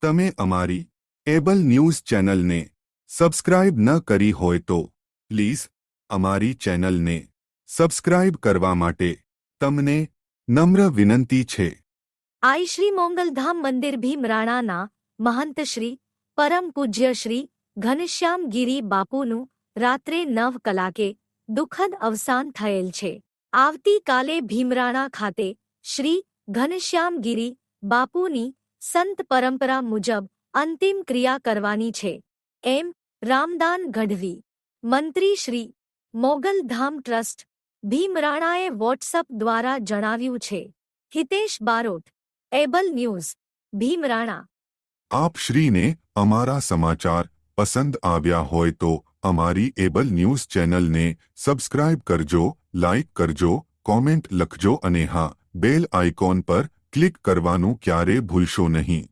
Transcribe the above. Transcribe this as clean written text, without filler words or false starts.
તમે અમારી able news ચેનલને સબસ્ક્રાઇબ ન કરી હોય તો પ્લીઝ અમારી ચેનલને સબસ્ક્રાઇબ કરવા માટે તમને નમ્ર વિનંતી છે। આઈ શ્રી મોંગલધામ મંદિર ભીમરાણાના મહંત શ્રી પરમ પૂજ્ય શ્રી ઘનશ્યામ ગિરી બાપુનું રાત્રે 9 કલાકે દુઃખદ અવસાન થયેલ છે। આવતીકાલે ભીમરાણા ખાતે શ્રી ઘનશ્યામ ગિરી બાપુની સંત પરંપરા મુજબ અંતિમ ક્રિયા કરવાની છે એમ રામદાન ગઢવી મંત્રી શ્રી મોગલધામ ટ્રસ્ટ ભીમરાણાએ વોટ્સઅપ દ્વારા જણાવ્યું છે। Hitesh Barot, able news, Bhimrana. આપ શ્રીને અમારા સમાચાર પસંદ આવ્યા હોય તો અમારી એબલ ન્યૂઝ ચેનલને સબસ્ક્રાઇબ કરજો, લાઇક કરજો, કોમેન્ટ લખજો અને હા, બેલ આઇકોન પર ક્લિક કરવાનું ક્યારે ભૂલશો નહીં।